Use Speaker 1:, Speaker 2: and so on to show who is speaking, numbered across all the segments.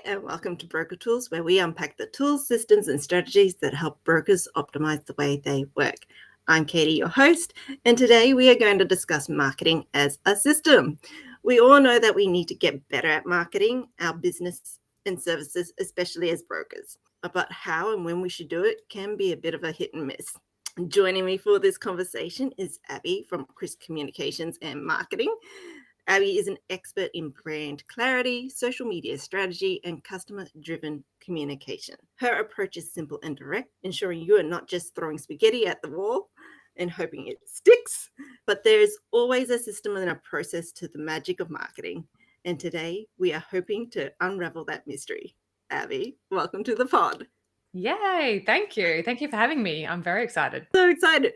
Speaker 1: and welcome to BrokerTools, where we unpack the tools, systems, and strategies that help brokers optimize the way they work. I'm Katie, your host, and today we are going to discuss marketing as a system. We all know that we need to get better at marketing our business and services, especially as brokers. But how and when we should do it can be a bit of a hit and miss. Joining me for this conversation is Abby from Chris Communications and Marketing. Abby is an expert in brand clarity, social media strategy, and customer-driven communication. Her approach is simple and direct, ensuring you are not just throwing spaghetti at the wall and hoping it sticks, but there is always a system and a process to the magic of marketing. And today we are hoping to unravel that mystery. Abby, welcome to the pod.
Speaker 2: Yay. Thank you. Thank you for having me. I'm very excited.
Speaker 1: So excited.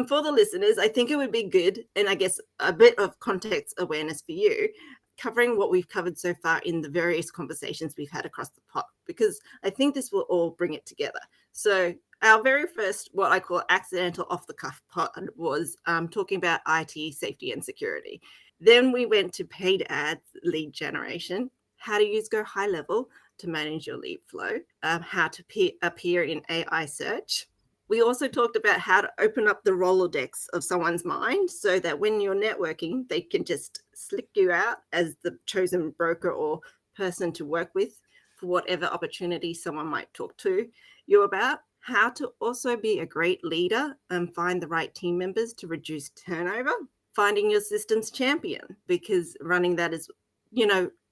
Speaker 1: For the listeners, I think it would be good, and I guess a bit of context awareness for you, covering what we've covered so far in the various conversations we've had across the pot, because I think this will all bring it together. So our very first, what I call accidental off-the-cuff pod, was talking about IT, safety, and security. Then we went to paid ads, lead generation, how to use Go High Level to manage your lead flow, how to appear in AI search. We also talked about how to open up the Rolodex of someone's mind so that when you're networking, they can just slick you out as the chosen broker or person to work with for whatever opportunity someone might talk to you about. How to also be a great leader and find the right team members to reduce turnover. Finding your systems champion, because running that is,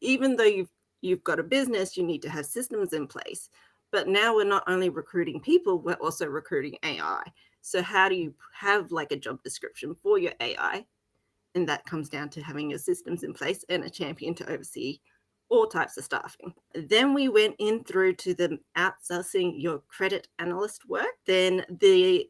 Speaker 1: even though you've got a business, you need to have systems in place. But now we're not only recruiting people, we're also recruiting AI. So how do you have like a job description for your AI? And that comes down to having your systems in place and a champion to oversee all types of staffing. Then we went in through to the outsourcing your credit analyst work. Then the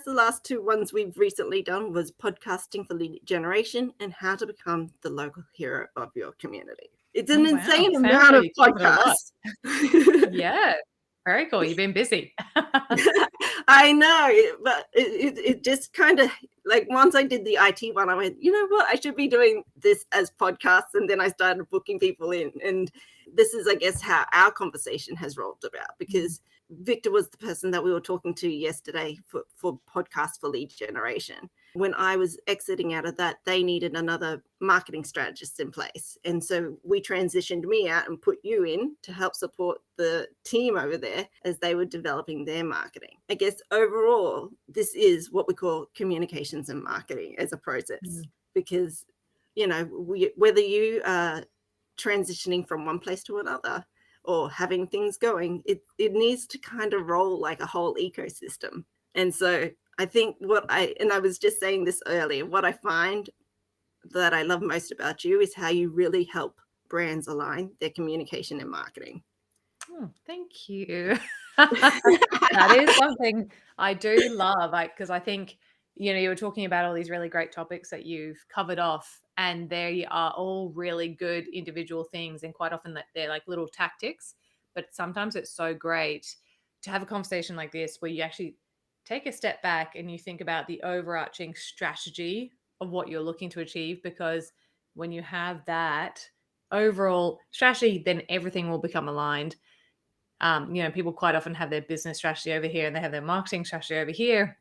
Speaker 1: last two ones we've recently done was podcasting for lead generation and how to become the local hero of your community. It's an insane amount of podcasts.
Speaker 2: Yeah, very cool. You've been busy.
Speaker 1: I know, but it just kind of like once I did the IT one, I went, you know what, I should be doing this as podcasts. And then I started booking people in. And this is, I guess, how our conversation has rolled about, because Victor was the person that we were talking to yesterday for podcasts for lead generation. When I was exiting out of that, they needed another marketing strategist in place. And so we transitioned me out and put you in to help support the team over there as they were developing their marketing. I guess overall, this is what we call communications and marketing as a process, because, whether you are transitioning from one place to another or having things going, it needs to kind of roll like a whole ecosystem. And so I think I was just saying this earlier, what I find that I love most about you is how you really help brands align their communication and marketing.
Speaker 2: Oh, thank you. That is something I do love, because I think, you were talking about all these really great topics that you've covered off, and they are all really good individual things. And quite often they're like little tactics, but sometimes it's so great to have a conversation like this where you actually take a step back and you think about the overarching strategy of what you're looking to achieve, because when you have that overall strategy, then everything will become aligned. People quite often have their business strategy over here and they have their marketing strategy over here,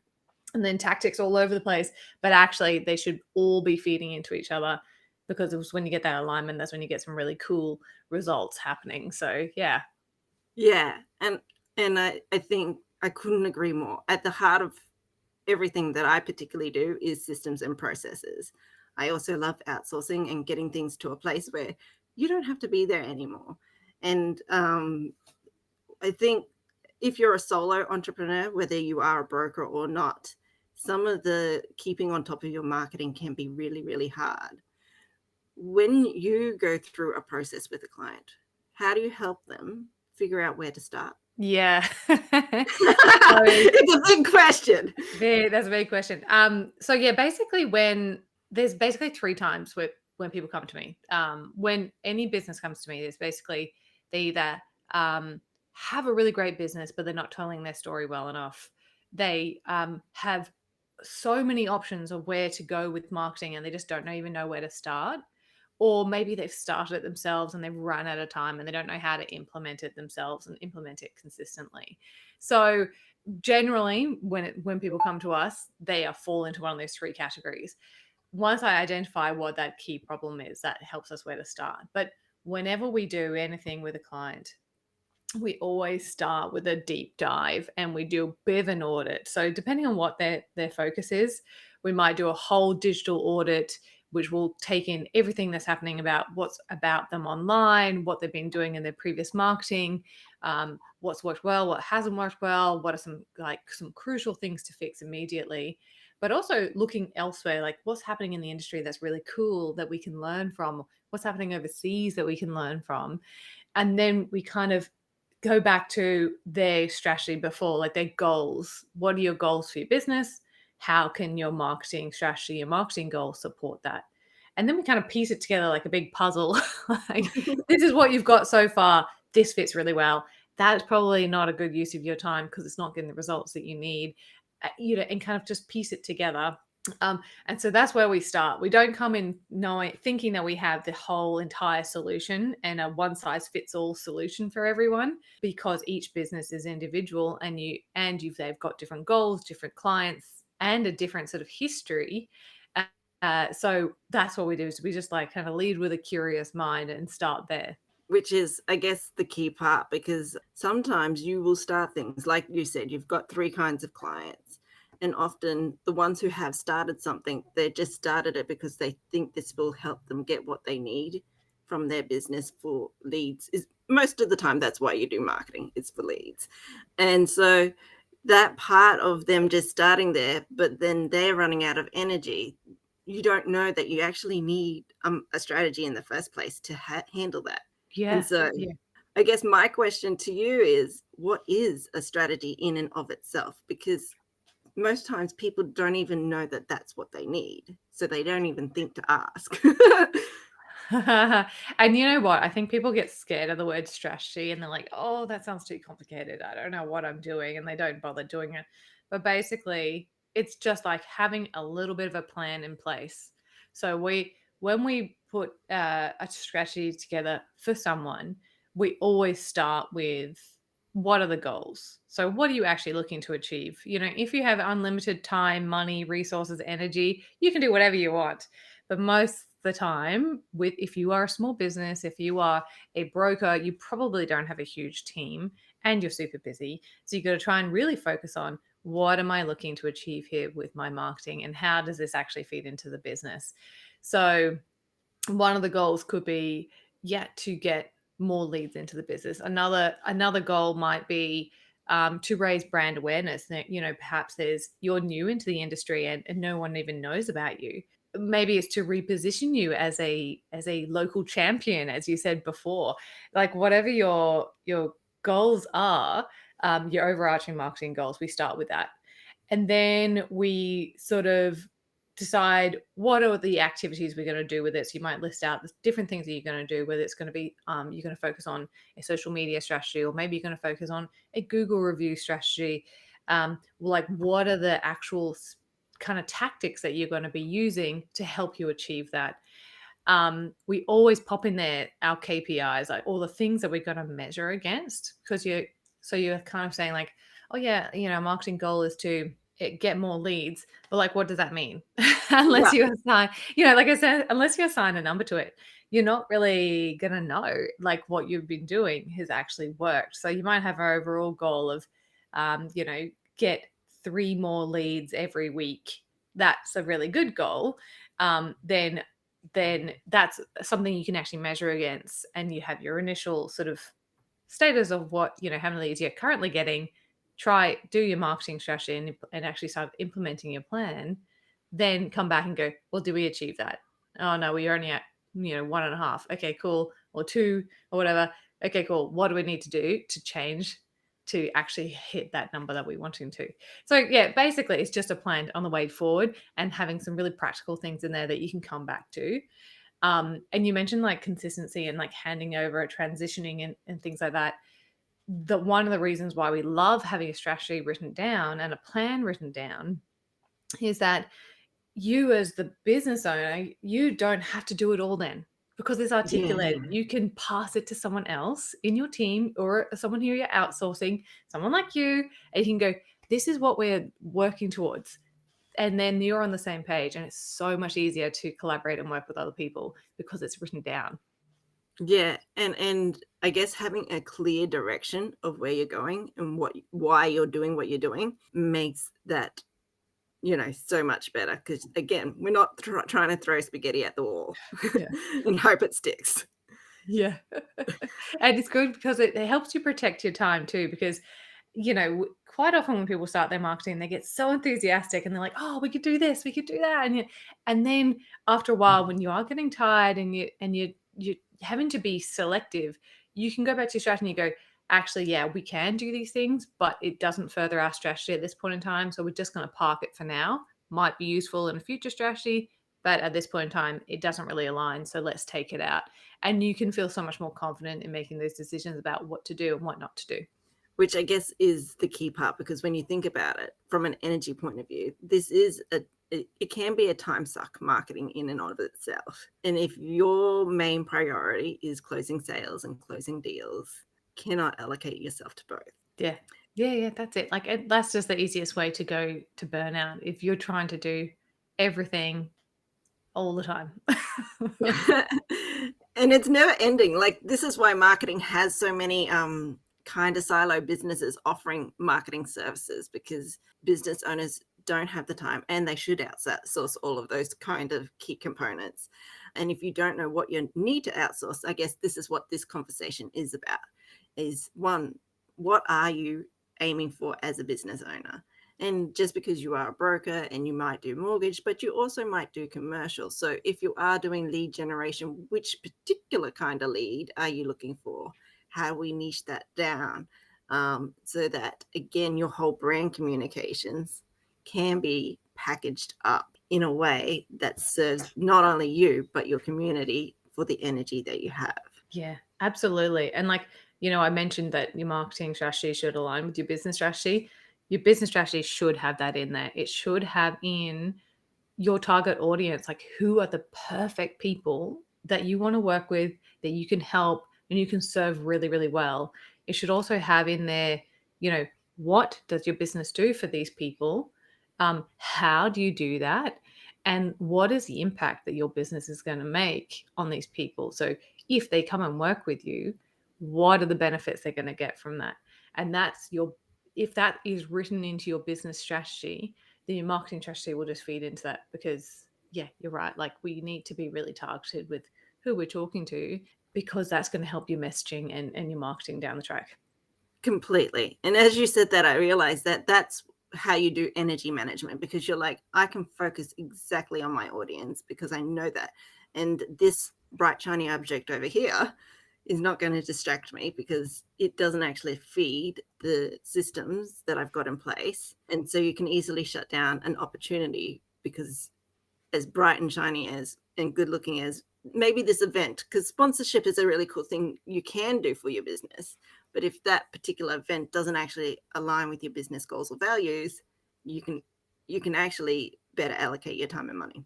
Speaker 2: and then tactics all over the place. But actually, they should all be feeding into each other, because it was when you get that alignment, that's when you get some really cool results happening. So, yeah.
Speaker 1: Yeah. And I think I couldn't agree more. At the heart of everything that I particularly do is systems and processes. I also love outsourcing and getting things to a place where you don't have to be there anymore. And I think if you're a solo entrepreneur, whether you are a broker or not, some of the keeping on top of your marketing can be really, really hard. When you go through a process with a client, how do you help them figure out where to start?
Speaker 2: Yeah.
Speaker 1: It's a big question.
Speaker 2: That's a big question. So yeah, basically there's basically 3 times when people come to me. When any business comes to me, there's basically they either have a really great business, but they're not telling their story well enough. They have so many options of where to go with marketing, and they just don't even know where to start. or maybe they've started it themselves and they've run out of time and they don't know how to implement it themselves and implement it consistently. So generally, when people come to us, they fall into one of those three categories. Once I identify what that key problem is, that helps us where to start. But whenever we do anything with a client, we always start with a deep dive and we do a bit of an audit. So depending on what their focus is, we might do a whole digital audit, which will take in everything that's happening about what's about them online, what they've been doing in their previous marketing, what's worked well, what hasn't worked well, what are some crucial things to fix immediately. But also looking elsewhere, like what's happening in the industry that's really cool that we can learn from, what's happening overseas that we can learn from. And then we kind of go back to their strategy before, like their goals. What are your goals for your business? How can your marketing strategy, your marketing goals support that? And then we kind of piece it together like a big puzzle. Like, this is what you've got so far. This fits really well. That is probably not a good use of your time because it's not getting the results that you need, and kind of just piece it together. And so that's where we start. We don't come in thinking that we have the whole entire solution and a one size fits all solution for everyone, because each business is individual and they've got different goals, different clients, and a different sort of history. So that's what we do, is we just like kind of lead with a curious mind and start there.
Speaker 1: Which is, I guess, the key part, because sometimes you will start things, like you said, you've got three kinds of clients. And often the ones who have started something, they just started it because they think this will help them get what they need from their business for leads. Is most of the time that's why you do marketing, it's for leads. And so that part of them just starting there, but then they're running out of energy, you don't know that you actually need a strategy in the first place to handle that.
Speaker 2: Yeah.
Speaker 1: And so
Speaker 2: Yeah.
Speaker 1: I guess my question to you is, what is a strategy in and of itself? Because most times people don't even know that that's what they need. So they don't even think to ask.
Speaker 2: And you know what? I think people get scared of the word strategy and they're like, oh, that sounds too complicated. I don't know what I'm doing. And they don't bother doing it. But basically, it's just like having a little bit of a plan in place. So when we put a strategy together for someone, we always start with, what are the goals? So what are you actually looking to achieve? If you have unlimited time, money, resources, energy, you can do whatever you want. But most of the time, if you are a small business, if you are a broker, you probably don't have a huge team and you're super busy. So you've got to try and really focus on, what am I looking to achieve here with my marketing and how does this actually feed into the business? So one of the goals could be, to get more leads into the business. Another goal might be to raise brand awareness. Perhaps you're new into the industry and no one even knows about you. Maybe it's to reposition you as a local champion, as you said before. Like whatever your goals are, your overarching marketing goals, we start with that. And then we sort of decide what are the activities we're going to do with it. So you might list out the different things that you're going to do, whether it's going to be you're going to focus on a social media strategy, or maybe you're going to focus on a Google review strategy. Like what are the actual kind of tactics that you're going to be using to help you achieve that? We always pop in there our KPIs, like all the things that we're going to measure against, because you're kind of saying like, oh yeah, marketing goal is to get more leads, but like, what does that mean? Unless
Speaker 1: Yeah.
Speaker 2: you assign, like I said, unless you assign a number to it, you're not really gonna know like what you've been doing has actually worked. So you might have an overall goal of, get 3 more leads every week. That's a really good goal. Then that's something you can actually measure against, and you have your initial sort of status of what, how many leads you're currently getting. Do your marketing strategy and actually start implementing your plan. Then come back and go, well, did we achieve that? Oh no, we're only at 1.5. Okay, cool. Or 2 or whatever. Okay, cool. What do we need to do to change to actually hit that number that we wanting to? So yeah, basically it's just a plan on the way forward and having some really practical things in there that you can come back to. And you mentioned like consistency and like handing over, transitioning and things like that. One of the reasons why we love having a strategy written down and a plan written down is that you, as the business owner, you don't have to do it all then. because it's articulated.
Speaker 1: Yeah.
Speaker 2: You can pass it to someone else in your team or someone who you're outsourcing, someone like you, and you can go, this is what we're working towards. And then you're on the same page, and it's so much easier to collaborate and work with other people because it's written down.
Speaker 1: Yeah, and I guess having a clear direction of where you're going and why you're doing what you're doing makes that, so much better, because again, we're not trying to throw spaghetti at the wall
Speaker 2: Yeah.
Speaker 1: and hope it sticks.
Speaker 2: Yeah. And it's good because it helps you protect your time too, because quite often when people start their marketing, they get so enthusiastic and they're like, "Oh, we could do this, we could do that," and then after a while, when you are getting tired and you're having to be selective, you can go back to your strategy and you go, "Actually, yeah, we can do these things, but it doesn't further our strategy at this point in time, so we're just going to park it for now. Might be useful in a future strategy, but at this point in time, it doesn't really align, so let's take it out." And you can feel so much more confident in making those decisions about what to do and what not to do.
Speaker 1: Which I guess is the key part, because when you think about it from an energy point of view, this is it can be a time suck, marketing in and of itself. And if your main priority is closing sales and closing deals, cannot allocate yourself to both.
Speaker 2: Yeah. Yeah, that's it. Like, that's just the easiest way to go to burnout if you're trying to do everything all the time.
Speaker 1: And it's never ending. Like, this is why marketing has so many kind of silo businesses offering marketing services, because business owners don't have the time, and they should outsource all of those kind of key components. And if you don't know what you need to outsource, I guess this is what this conversation is about, is one, what are you aiming for as a business owner? And just because you are a broker and you might do mortgage, but you also might do commercial. So if you are doing lead generation, which particular kind of lead are you looking for? How do we niche that down, so that, again, your whole brand communications can be packaged up in a way that serves not only you, but your community for the energy that you have.
Speaker 2: Yeah, absolutely. And I mentioned that your marketing strategy should align with your business strategy. Your business strategy should have that in there. It should have in your target audience, like who are the perfect people that you want to work with, that you can help and you can serve really, really well. It should also have in there, what does your business do for these people? How do you do that? And what is the impact that your business is going to make on these people? So if they come and work with you, what are the benefits they're going to get from that? And if that is written into your business strategy, then your marketing strategy will just feed into that, because yeah, you're right. Like, we need to be really targeted with who we're talking to, because that's going to help your messaging and your marketing down the track.
Speaker 1: Completely. And as you said that, I realized that that's how you do energy management, because you're like, I can focus exactly on my audience because I know that. And this bright, shiny object over here is not going to distract me, because it doesn't actually feed the systems that I've got in place. And so you can easily shut down an opportunity, because as bright and shiny as and good looking as maybe this event, because sponsorship is a really cool thing you can do for your business, but if that particular event doesn't actually align with your business goals or values, you can actually better allocate your time and money.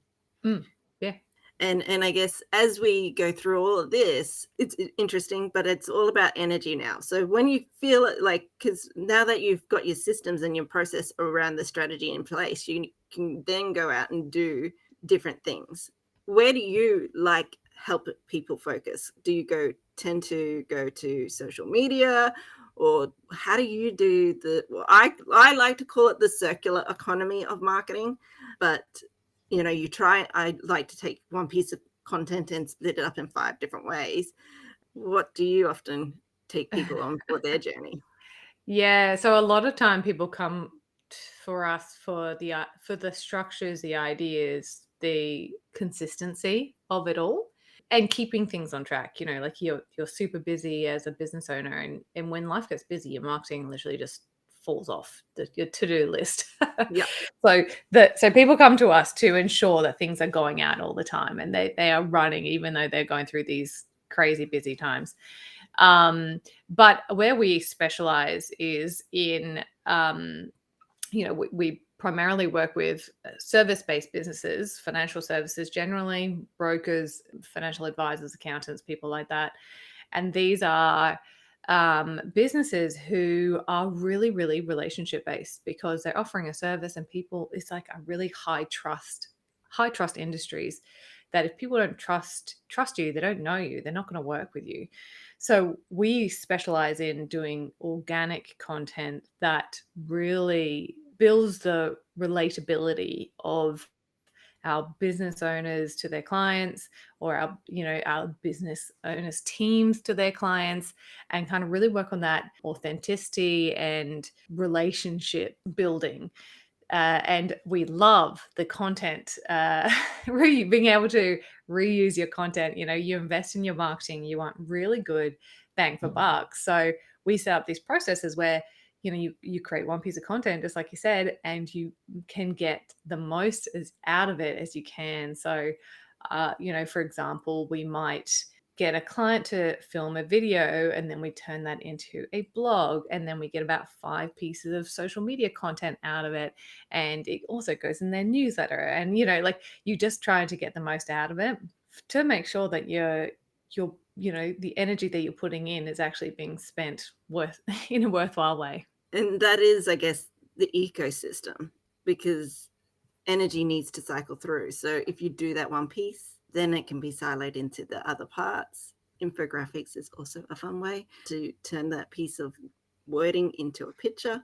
Speaker 2: Yeah.
Speaker 1: And I guess as we go through all of this, it's interesting, but it's all about energy now. So when you feel it, like, because now that you've got your systems and your process around the strategy in place, you can then go out and do different things. Where do you help people focus? Do you tend to go to social media, or how do you do I like to call it the circular economy of marketing, but I like to take one piece of content and split it up in 5 different ways. What do you often take people on for their journey?
Speaker 2: Yeah, so a lot of time people come for us for the structures, the ideas, the consistency of it all, and keeping things on track. Like, you're super busy as a business owner, and when life gets busy, your marketing literally just falls off your to-do list.
Speaker 1: Yeah.
Speaker 2: So people come to us to ensure that things are going out all the time, and they are running, even though they're going through these crazy busy times. But where we specialize is in, we primarily work with service-based businesses, financial services generally, brokers, financial advisors, accountants, people like that. And these are businesses who are really, really relationship based because they're offering a service, and people, it's like a really high trust industries that if people don't trust you, they don't know you, they're not going to work with you. So we specialize in doing organic content that really builds the relatability of our business owners to their clients, or our business owners teams to their clients, and kind of really work on that authenticity and relationship building. And we love the content, being able to reuse your content. You invest in your marketing, you want really good bang for buck. So we set up these processes where you create one piece of content, just like you said, and you can get the most out of it as you can. So for example, we might get a client to film a video, and then we turn that into a blog, and then we get about 5 pieces of social media content out of it, and it also goes in their newsletter. And like, you just try to get the most out of it to make sure that your the energy that you're putting in is actually being spent in a worthwhile way.
Speaker 1: And that is, I guess, the ecosystem, because energy needs to cycle through. So if you do that one piece, then it can be siloed into the other parts. Infographics is also a fun way to turn that piece of wording into a picture.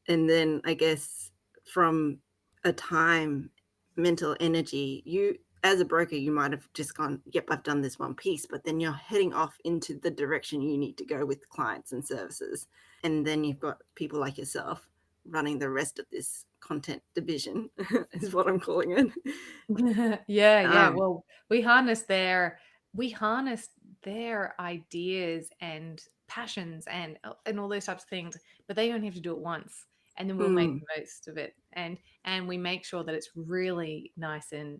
Speaker 1: And then I guess from a time, mental energy, you as a broker, you might have just gone, yep, I've done this one piece, but then you're heading off into the direction you need to go with clients and services. And then you've got people like yourself running the rest of this content division, is what I'm calling it.
Speaker 2: Yeah.
Speaker 1: Um,
Speaker 2: Well, we harness their ideas and passions and all those types of things, but they only have to do it once, and then we'll make
Speaker 1: mm,
Speaker 2: the most of it. And we make sure that it's really nice and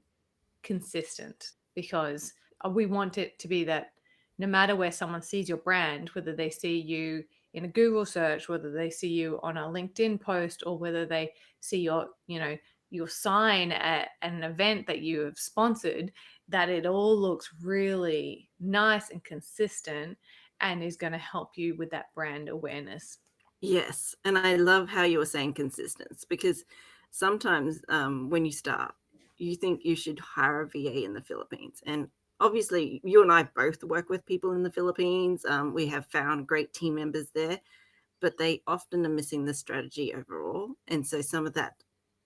Speaker 2: consistent, because we want it to be that no matter where someone sees your brand, whether they see you in a Google search, whether they see you on a LinkedIn post, or whether they see your sign at an event that you have sponsored, that it all looks really nice and consistent and is going to help you with that brand awareness.
Speaker 1: yes. And I love how you were saying consistency, because sometimes when you start, you think you should hire a VA in the Philippines. And obviously, you and I both work with people in the Philippines. We have found great team members there, but they often are missing the strategy overall. And so some of that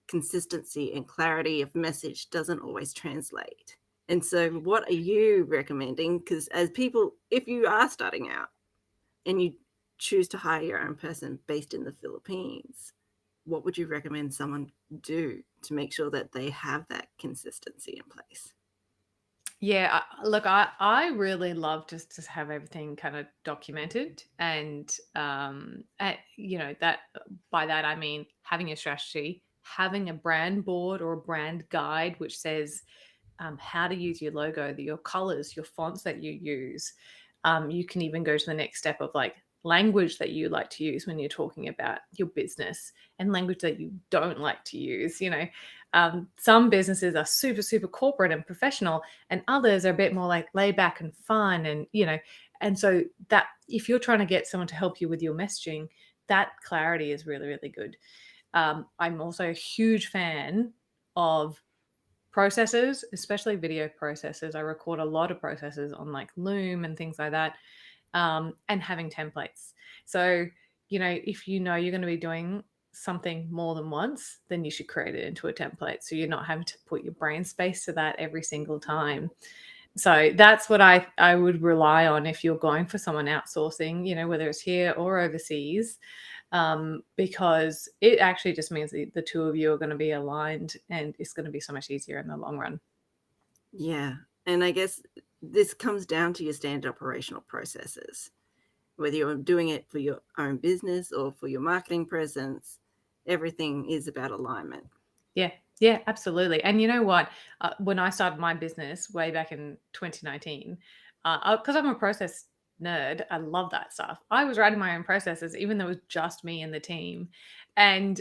Speaker 1: consistency and clarity of message doesn't always translate. And so, what are you recommending? Because as people, if you are starting out and you choose to hire your own person based in the Philippines, what would you recommend someone do to make sure that they have that consistency in place?
Speaker 2: Yeah, look, I really love just to have everything kind of documented, and that, by that I mean having a strategy, having a brand board or a brand guide which says how to use your logo, your colors, your fonts that you use. You can even go to the next step of like language that you like to use when you're talking about your business, and language that you don't like to use. Some businesses are super, super corporate and professional, and others are a bit more like laid back and fun. And so that if you're trying to get someone to help you with your messaging, that clarity is really, really good. I'm also a huge fan of processes, especially video processes. I record a lot of processes on like Loom and things like that, and having templates. So, if you're going to be doing something more than once, then you should create it into a template, so you're not having to put your brain space to that every single time. So that's what I would rely on if you're going for someone outsourcing, whether it's here or overseas, because it actually just means that the two of you are going to be aligned, and it's going to be so much easier in the long run.
Speaker 1: Yeah. And I guess this comes down to your standard operational processes. Whether you're doing it for your own business or for your marketing presence, everything is about alignment.
Speaker 2: Yeah, absolutely. And you know what? When I started my business way back in 2019, because I'm a process nerd, I love that stuff. I was writing my own processes, even though it was just me and the team. And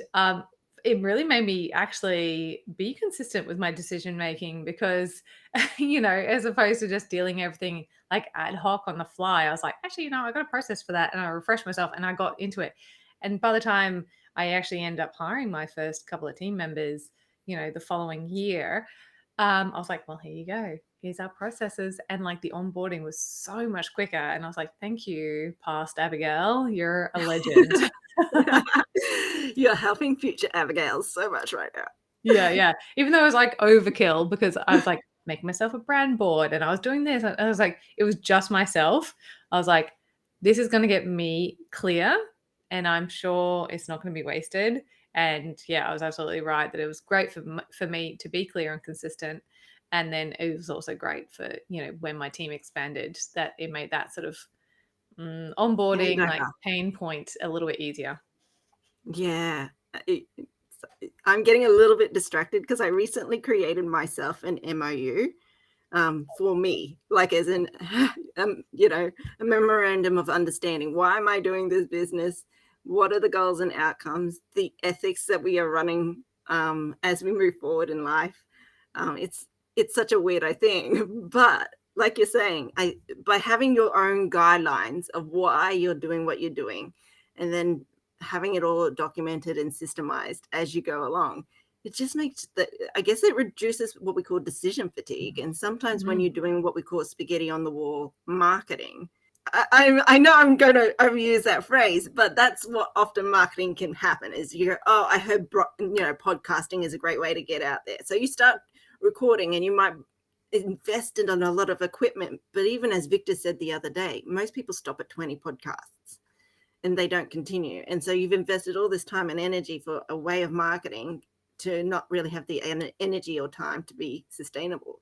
Speaker 2: it really made me actually be consistent with my decision making because, as opposed to just dealing everything like ad hoc on the fly, I was like, actually, I got a process for that, and I refreshed myself and I got into it. And by the time I actually ended up hiring my first couple of team members, the following year, I was like, well, here you go. Here's our processes. And like the onboarding was so much quicker. And I was like, thank you, past Abigail. You're a legend.
Speaker 1: You're helping future Abigail so much right now.
Speaker 2: Yeah. Even though it was like overkill because I was like making myself a brand board and I was doing this. I was like, it was just myself. I was like, this is going to get me clear and I'm sure it's not going to be wasted. And yeah, I was absolutely right that it was great for me to be clear and consistent. And then it was also great for, when my team expanded, that it made that sort of onboarding, like pain point a little bit easier.
Speaker 1: Yeah. I'm getting a little bit distracted because I recently created myself an MOU for me, like as in, a memorandum of understanding. Why am I doing this business? What are the goals and outcomes? The ethics that we are running as we move forward in life. It's such a weird thing, but like you're saying, by having your own guidelines of why you're doing what you're doing, and then having it all documented and systemized as you go along, it just makes I guess it reduces what we call decision fatigue. And sometimes when you're doing what we call spaghetti on the wall marketing, I know I'm going to overuse that phrase, but that's what often marketing can happen is you go, oh, I heard, podcasting is a great way to get out there. So you start recording and you might invest in a lot of equipment. But even as Victor said the other day, most people stop at 20 podcasts and they don't continue. And so you've invested all this time and energy for a way of marketing to not really have the energy or time to be sustainable.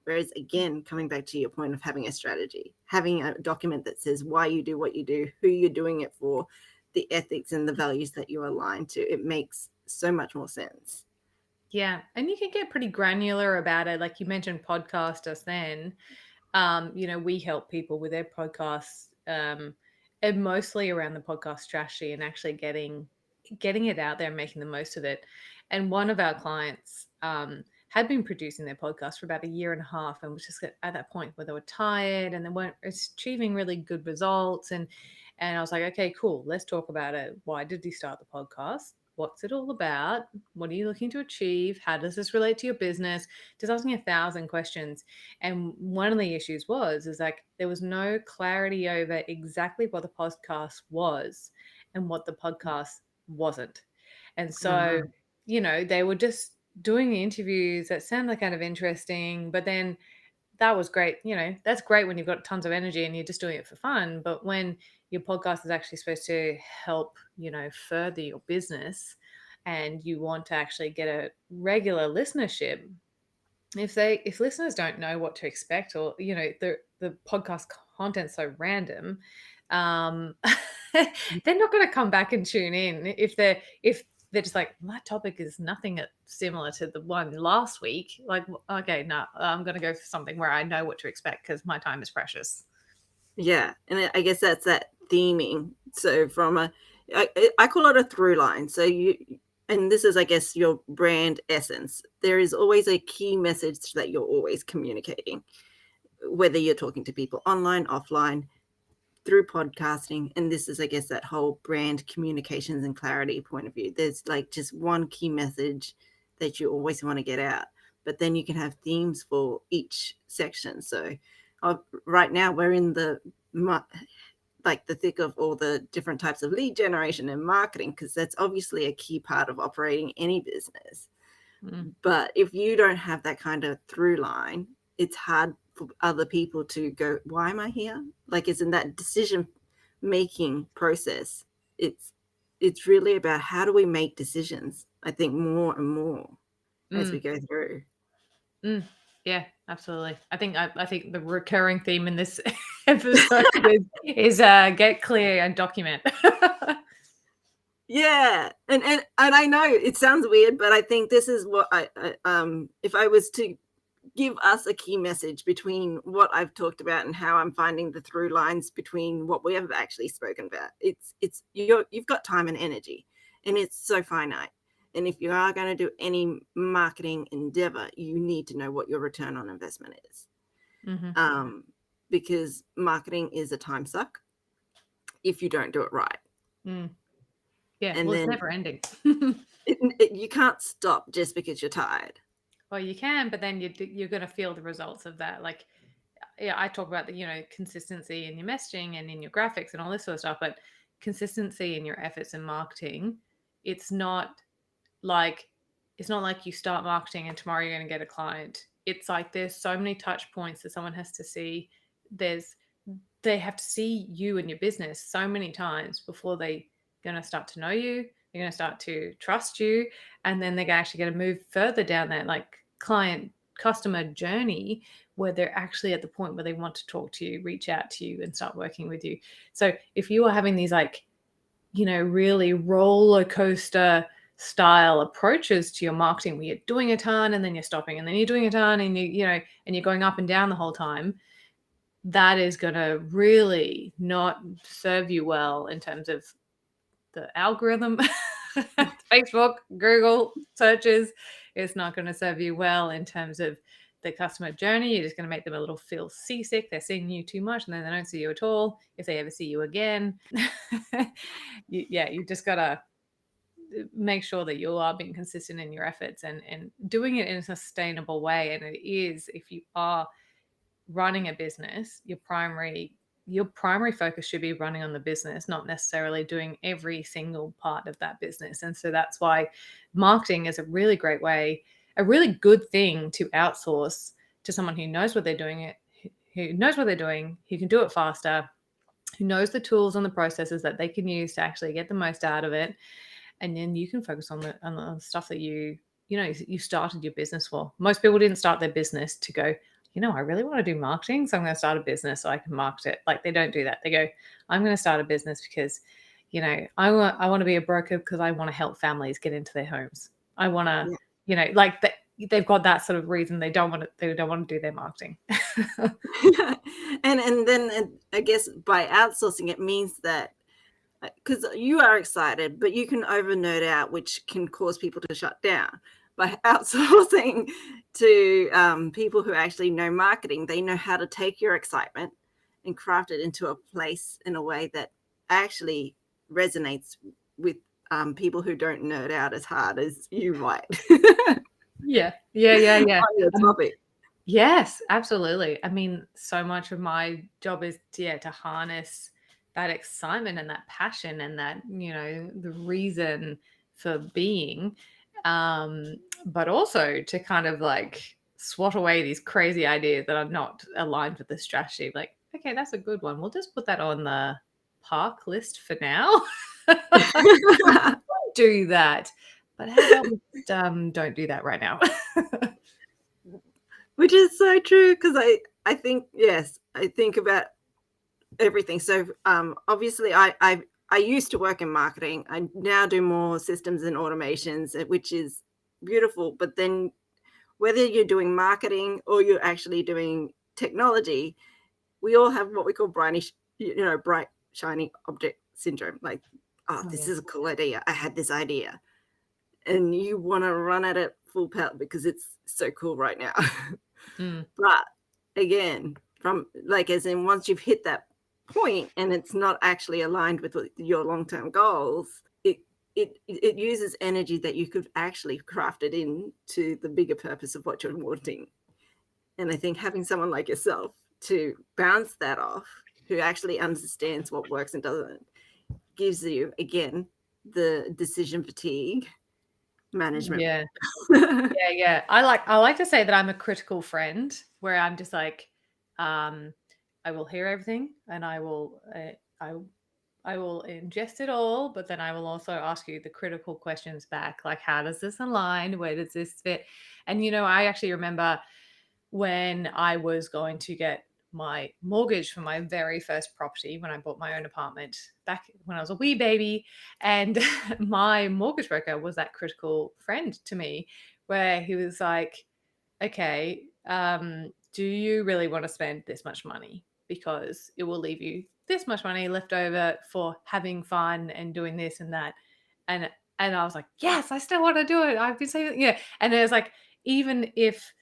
Speaker 1: Whereas, again, coming back to your point of having a strategy, having a document that says why you do what you do, who you're doing it for, the ethics and the values that you're aligned to, it makes so much more sense.
Speaker 2: Yeah. And you can get pretty granular about it. Like you mentioned podcasters then. We help people with their podcasts and mostly around the podcast strategy and actually getting it out there and making the most of it. And one of our clients had been producing their podcast for about a year and a half and was just at that point where they were tired and they weren't achieving really good results. And I was like, okay, cool. Let's talk about it. Why did you start the podcast? What's it all about? What are you looking to achieve? How does this relate to your business? Just asking 1,000 questions. And one of the issues is like there was no clarity over exactly what the podcast was and what the podcast wasn't. And so, they were just doing the interviews that sounded kind of interesting, but then that was great. That's great when you've got tons of energy and you're just doing it for fun. But when your podcast is actually supposed to help, further your business and you want to actually get a regular listenership, if listeners don't know what to expect or, the podcast content's so random, they're not going to come back and tune in if they're just like, well, that topic is nothing similar to the one last week. Like, okay, no, I'm going to go for something where I know what to expect because my time is precious.
Speaker 1: Yeah. And I guess that's that theming. So I call it a through line. So and this is, I guess, your brand essence. There is always a key message that you're always communicating, whether you're talking to people online, offline, through podcasting. And this is, I guess, that whole brand communications and clarity point of view. There's like just one key message that you always want to get out, but then you can have themes for each section. So right now we're in the thick of all the different types of lead generation and marketing, because that's obviously a key part of operating any business. But if you don't have that kind of through line, it's hard for other people to go, why am I here? Like, it's in that decision making process. It's really about how do we make decisions, I think, more and more as we go through.
Speaker 2: Yeah, absolutely. I think the recurring theme in this episode is get clear and document.
Speaker 1: Yeah, and I know it sounds weird, but I think this is what if I was to give us a key message between what I've talked about and how I'm finding the through lines between what we have actually spoken about, it's you've got time and energy, and it's so finite. And if you are going to do any marketing endeavor, you need to know what your return on investment is.
Speaker 2: Mm-hmm.
Speaker 1: Because marketing is a time suck if you don't do it right.
Speaker 2: Mm. Yeah,
Speaker 1: And
Speaker 2: well, it's
Speaker 1: then
Speaker 2: never ending.
Speaker 1: you can't stop just because you're tired.
Speaker 2: Well, you can, but then you're going to feel the results of that. Like, yeah, I talk about the consistency in your messaging and in your graphics and all this sort of stuff, but consistency in your efforts in marketing, it's not like you start marketing and tomorrow you're going to get a client. It's like there's so many touch points that someone has to see. They have to see you and your business so many times before they're going to start to know you. They're going to start to trust you, and then they're actually going to move further down that like customer journey where they're actually at the point where they want to talk to you, reach out to you, and start working with you. So if you are having these really roller coaster style approaches to your marketing where you're doing a ton and then you're stopping and then you're doing a ton and and you're going up and down the whole time, that is going to really not serve you well in terms of the algorithm. Facebook, Google searches. It's not going to serve you well in terms of the customer journey. You're just going to make them a little feel seasick. They're seeing you too much and then they don't see you at all if they ever see you again. You just got to make sure that you are being consistent in your efforts and doing it in a sustainable way. And it is, if you are running a business, your primary focus should be running on the business, not necessarily doing every single part of that business. And so that's why marketing is a really great way, a really good thing to outsource to someone who knows what they're doing, who knows what they're doing, who can do it faster, who knows the tools and the processes that they can use to actually get the most out of it. And then you can focus on the stuff that you started your business for. Most people didn't start their business to go, I really want to do marketing, so I'm going to start a business so I can market it. Like, they don't do that. They go, I'm going to start a business because, I want to be a broker because I want to help families get into their homes. I want to, they've got that sort of reason. They don't want to do their marketing.
Speaker 1: and then I guess by outsourcing, it means that because you are excited, but you can over nerd out, which can cause people to shut down. By outsourcing to people who actually know marketing, they know how to take your excitement and craft it into a place in a way that actually resonates with people who don't nerd out as hard as you might.
Speaker 2: Yeah.
Speaker 1: On your topic.
Speaker 2: Yes, absolutely. I mean, so much of my job is to harness that excitement and that passion and that, the reason for being, but also to kind of like swat away these crazy ideas that are not aligned with the strategy. Like, okay, that's a good one. We'll just put that on the park list for now. Do that. But how about we just, don't do that right now?
Speaker 1: Which is so true, because I think, yes, I think about everything. So obviously I used to work in marketing. I now do more systems and automations, which is beautiful. But then whether you're doing marketing or you're actually doing technology, we all have what we call bright shiny object syndrome. Like, this is a cool idea. I had this idea. And you want to run at it full pelt because it's so cool right now. But again, from as in once you've hit that point and it's not actually aligned with your long-term goals, it uses energy that you could actually craft it into the bigger purpose of what you're wanting. And I think having someone like yourself to bounce that off, who actually understands what works and doesn't, gives you, again, the decision fatigue management.
Speaker 2: Yeah. I like to say that I'm a critical friend, where I'm just like, I will hear everything and I will ingest it all, but then I will also ask you the critical questions back, like, how does this align? Where does this fit? And I actually remember when I was going to get my mortgage for my very first property, when I bought my own apartment back when I was a wee baby. And my mortgage broker was that critical friend to me, where he was like, okay, do you really want to spend this much money? Because it will leave you this much money left over for having fun and doing this and that. And And I was like, yes, I still want to do it. I've been saying, yeah. And there's like, even if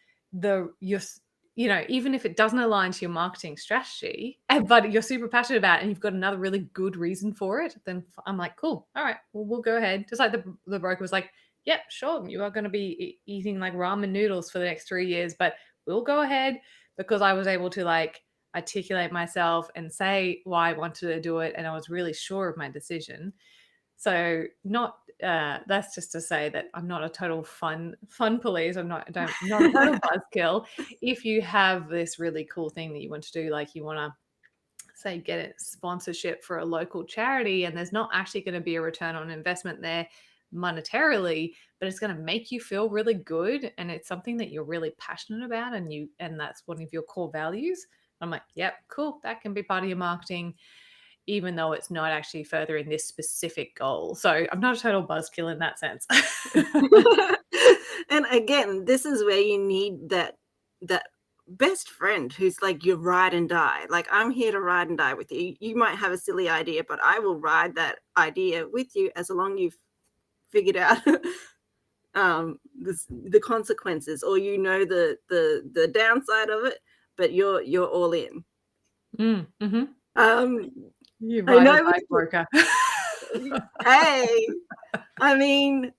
Speaker 2: even if it doesn't align to your marketing strategy, but you're super passionate about it and you've got another really good reason for it, then I'm like, cool. All right, well, we'll go ahead. Just like the broker was like, yep, sure. You are going to be eating like ramen noodles for the next 3 years, but we'll go ahead, because I was able to like articulate myself and say why I wanted to do it. And I was really sure of my decision. So that's just to say that I'm not a total fun police. Not a total buzzkill. If you have this really cool thing that you want to do, like you want to say get a sponsorship for a local charity, and there's not actually going to be a return on investment there monetarily, but it's going to make you feel really good, and it's something that you're really passionate about, and that's one of your core values. I'm like, yep, cool, that can be part of your marketing, even though it's not actually furthering this specific goal. So I'm not a total buzzkill in that sense.
Speaker 1: And again, this is where you need that best friend who's like your ride and die. Like, I'm here to ride and die with you. You might have a silly idea, but I will ride that idea with you as long you've figured out the consequences, or the downside of it, but you're all in.
Speaker 2: Mm-hmm. You
Speaker 1: I
Speaker 2: ride
Speaker 1: know
Speaker 2: or die broker.
Speaker 1: Hey, I mean,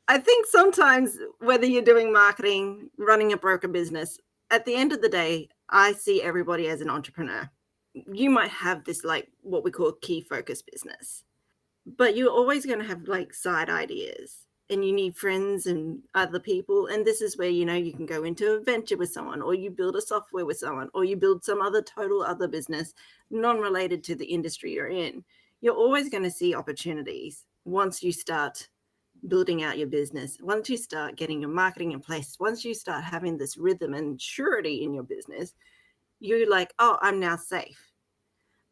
Speaker 1: I think sometimes whether you're doing marketing, running a broker business, at the end of the day, I see everybody as an entrepreneur. You might have this like what we call key focus business, but you're always going to have like side ideas, and you need friends and other people. And this is where, you can go into a venture with someone, or you build a software with someone, or you build some other total other business non-related to the industry you're in. You're always going to see opportunities once you start building out your business, once you start getting your marketing in place, once you start having this rhythm and surety in your business. You're like, oh, I'm now safe.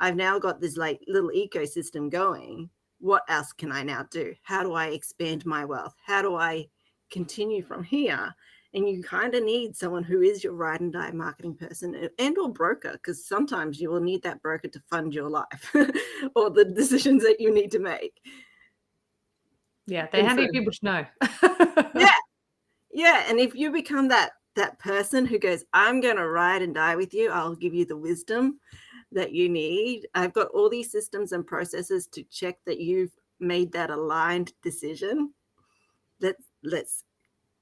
Speaker 1: I've now got this like little ecosystem going. What else can I now do? How do I expand my wealth? How do I continue from here? And you kind of need someone who is your ride and die marketing person and or broker, because sometimes you will need that broker to fund your life or the decisions that you need to make.
Speaker 2: Yeah, they're handy people to know.
Speaker 1: Yeah. And if you become that person who goes, I'm going to ride and die with you, I'll give you the wisdom that you need. I've got all these systems and processes to check that you've made that aligned decision. Let's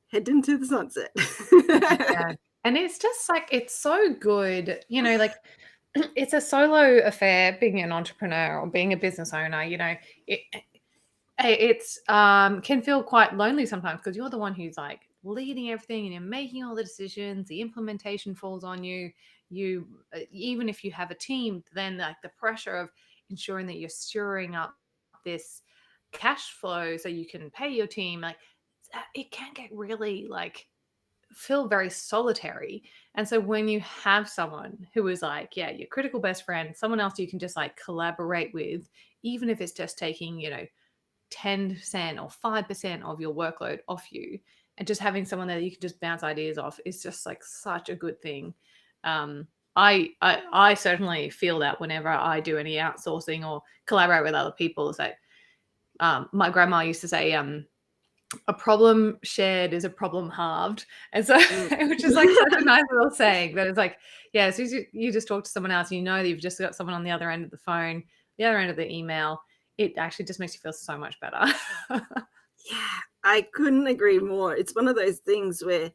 Speaker 1: head into the sunset.
Speaker 2: Yeah. And it's just like, it's so good, like it's a solo affair being an entrepreneur or being a business owner, it's can feel quite lonely sometimes, because you're the one who's like leading everything and you're making all the decisions. The implementation falls on you. Even if you have a team, then like the pressure of ensuring that you're stirring up this cash flow so you can pay your team, like it can get really like feel very solitary. And so when you have someone who is like, yeah, your critical best friend, someone else you can just like collaborate with, even if it's just taking 10% or 5% of your workload off you, and just having someone that you can just bounce ideas off is just like such a good thing. I certainly feel that whenever I do any outsourcing or collaborate with other people. It's like my grandma used to say, a problem shared is a problem halved. And so, which is like such a nice little saying, that it's like, yeah, as soon as you just talk to someone else, that you've just got someone on the other end of the phone, the other end of the email, it actually just makes you feel so much better.
Speaker 1: Yeah, I couldn't agree more. It's one of those things where,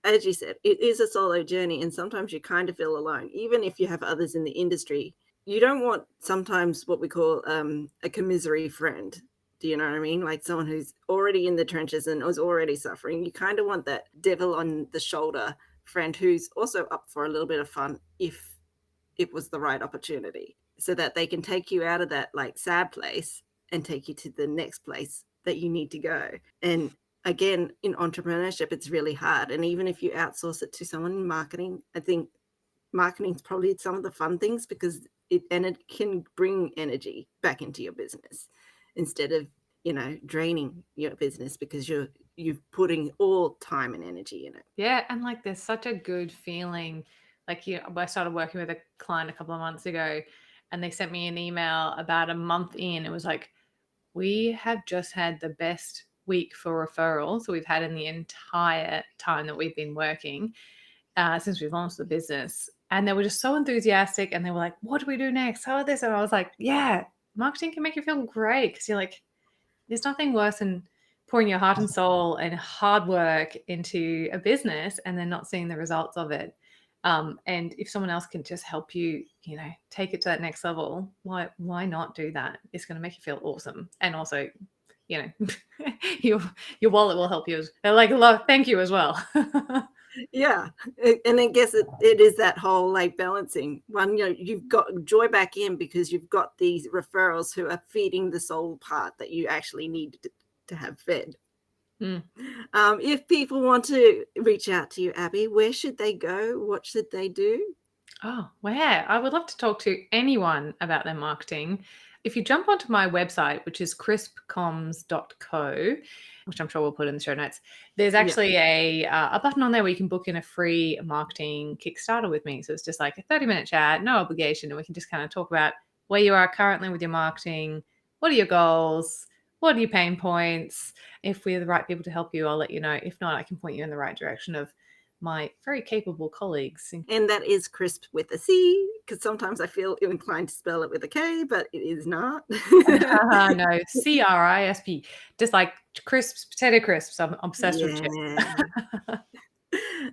Speaker 1: as you said, it is a solo journey, and sometimes you kind of feel alone, even if you have others in the industry. You don't want sometimes what we call a commiserate friend. Do you know what I mean? Like someone who's already in the trenches and is already suffering. You kind of want that devil on the shoulder friend who's also up for a little bit of fun if it was the right opportunity, so that they can take you out of that like sad place and take you to the next place that you need to go. And again, in entrepreneurship, it's really hard. And even if you outsource it to someone in marketing, I think marketing is probably some of the fun things, because it can bring energy back into your business instead of draining your business, because you're putting all time and energy in it.
Speaker 2: Yeah, and like there's such a good feeling. Like I started working with a client a couple of months ago, and they sent me an email about a month in. It was like, we have just had the best week for referrals we've had in the entire time that we've been working since we've launched the business. And they were just so enthusiastic, and they were like, what do we do next? How this? And I was like, yeah, marketing can make you feel great, because you're like, there's nothing worse than pouring your heart and soul and hard work into a business and then not seeing the results of it. And if someone else can just help you, take it to that next level, why not do that? It's going to make you feel awesome. And also, your wallet will help you. Thank you as well.
Speaker 1: Yeah. And I guess it is that whole like balancing one, you've got joy back in because you've got these referrals who are feeding the soul part that you actually need to have fed. If people want to reach out to you, Abby, where should they go? What should they do?
Speaker 2: Oh, wow. I would love to talk to anyone about their marketing. If you jump onto my website, which is crispcomms.co, which I'm sure we'll put in the show notes, there's actually a button on there where you can book in a free marketing Kickstarter with me. So it's just like a 30-minute chat, no obligation, and we can just kind of talk about where you are currently with your marketing, what are your goals, what are your pain points. If we're the right people to help you, I'll let you know. If not, I can point you in the right direction of my very capable colleagues.
Speaker 1: And that is crisp with a C, because sometimes I feel inclined to spell it with a K, but it is not.
Speaker 2: No, CRISP, just like crisps, potato crisps. I'm obsessed with chips.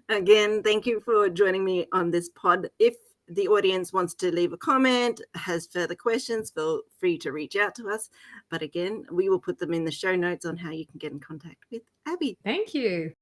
Speaker 1: Again, thank you for joining me on this pod. If the audience wants to leave a comment, has further questions, feel free to reach out to us. But again, we will put them in the show notes on how you can get in contact with Abby.
Speaker 2: Thank you.